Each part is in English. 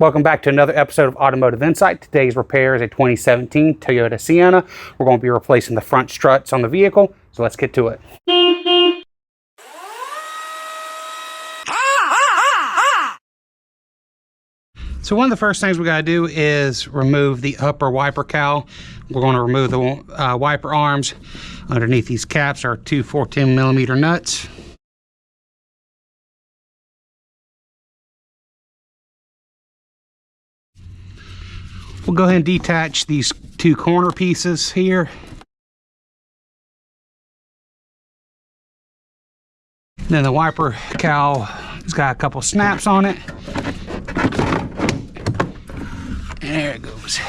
Welcome back to another episode of Automotive Insight. Today's repair is a 2017 Toyota Sienna. We're going to be replacing the front struts on the vehicle, so let's get to it. So one of the first things we got to do is remove the upper wiper cowl. We're going to remove the wiper arms. Underneath these caps are two 14mm nuts. We'll go ahead and detach these two corner pieces here. Then the wiper cowl has got a couple snaps on it. There it goes.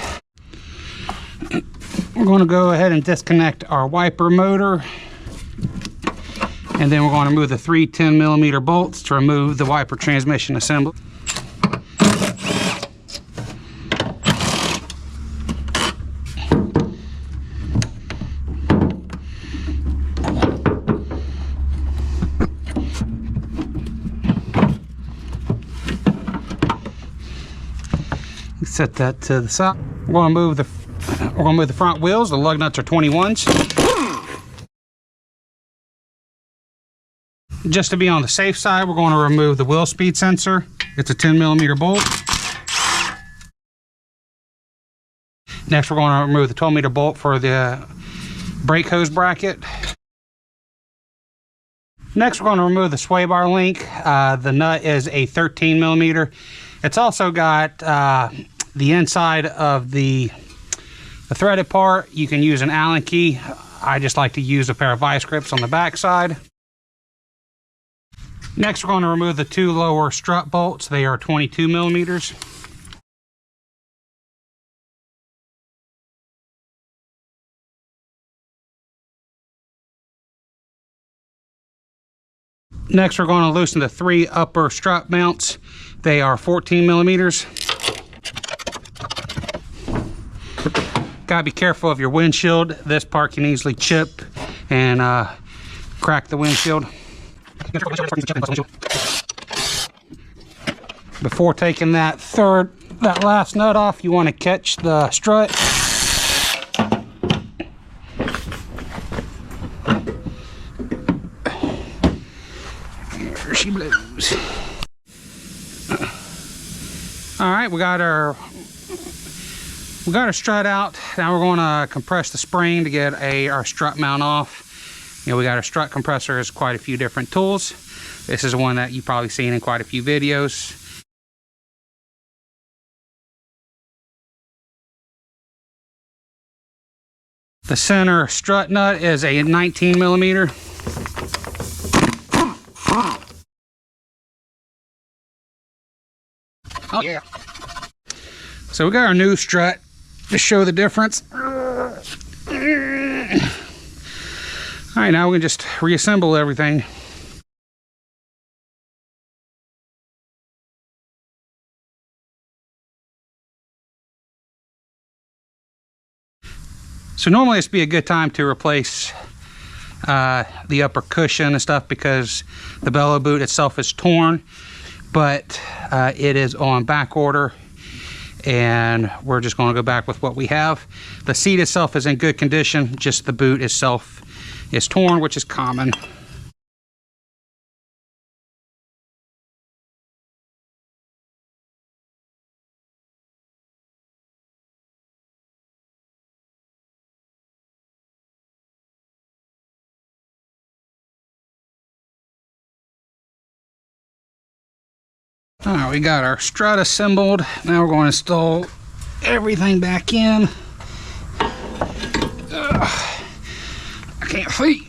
We're going to go ahead and disconnect our wiper motor. And then we're going to remove the three 10mm bolts to remove the wiper transmission assembly. Set that to the side. We're going to move the front wheels. The lug nuts are 21s. Just to be on the safe side, we're going to remove the wheel speed sensor. It's a 10mm bolt. Next, we're going to remove the 12mm bolt for the brake hose bracket. Next, we're going to remove the sway bar link. The nut is a 13mm. It's also got the inside of the threaded part. You can use an Allen key. I just like to use a pair of vice grips on the back side. Next, we're going to remove the two lower strut bolts. They are 22mm. Next, we're going to loosen the three upper strut mounts. They are 14mm. Gotta be careful of your windshield. This part can easily chip and crack the windshield. Before taking that last nut off, you want to catch the strut. There she blows. All right, we got our strut out. Now we're going to compress the spring to get our strut mount off. You know, we got our strut compressor. Has quite a few different tools. This is one that you've probably seen in quite a few videos. The center strut nut is a 19mm. Oh yeah. So we got our new strut to show the difference. All right, now we can just reassemble everything. So normally this would be a good time to replace the upper cushion and stuff because the bellow boot itself is torn, but it is on back order. And we're just going to go back with what we have. The seat itself is in good condition, just the boot itself is torn, which is common. All right, we got our strut assembled. Now we're going to install everything back in. I can't see.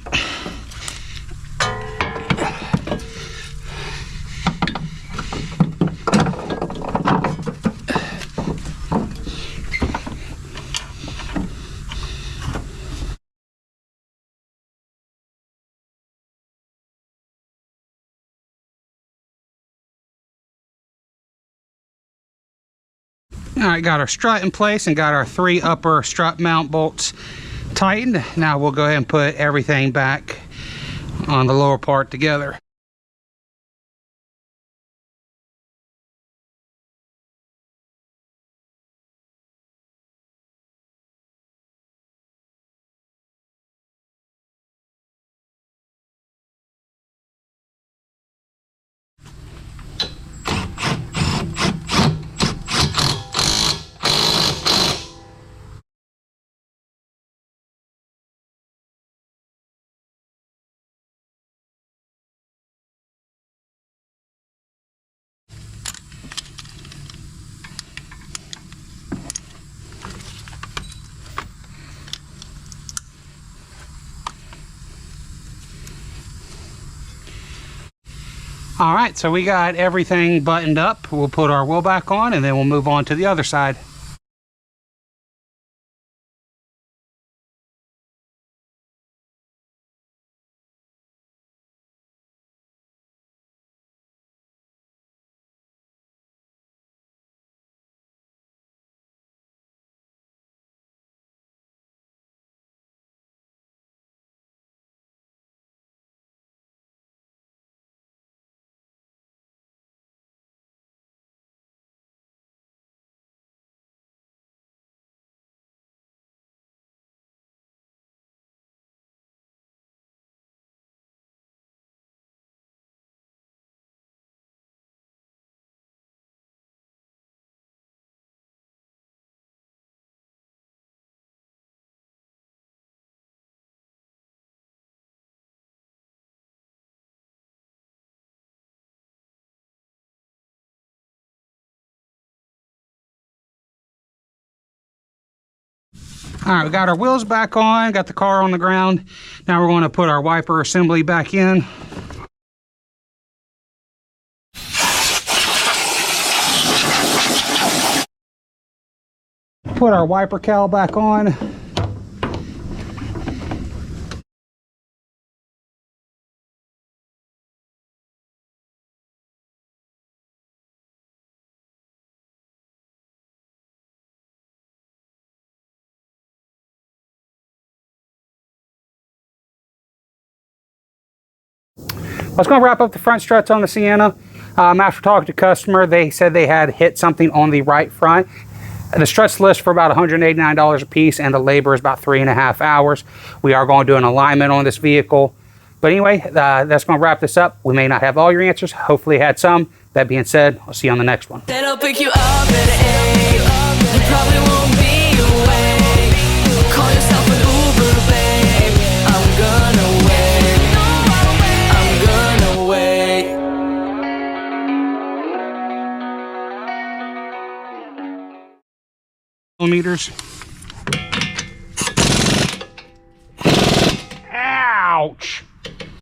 All right, got our strut in place and got our three upper strut mount bolts tightened. Now we'll go ahead and put everything back on the lower part together. All right, so we got everything buttoned up. We'll put our wheel back on and then we'll move on to the other side. All right, we got our wheels back on, got the car on the ground. Now we're going to put our wiper assembly back in. Put our wiper cowl back on. I was going to wrap up the front struts on the Sienna. After talking to the customer, they said they had hit something on the right front. The struts list for about $189 a piece, and the labor is about 3.5 hours. We are going to do an alignment on this vehicle. But anyway, that's going to wrap this up. We may not have all your answers. Hopefully you had some. That being said, I'll see you on the next one. Then I'll pick you up at 8. You probably won't be awake. Call yourself an Uber, babe. I'm gonna wait. I'm gonna wait. Millimeters. Ouch!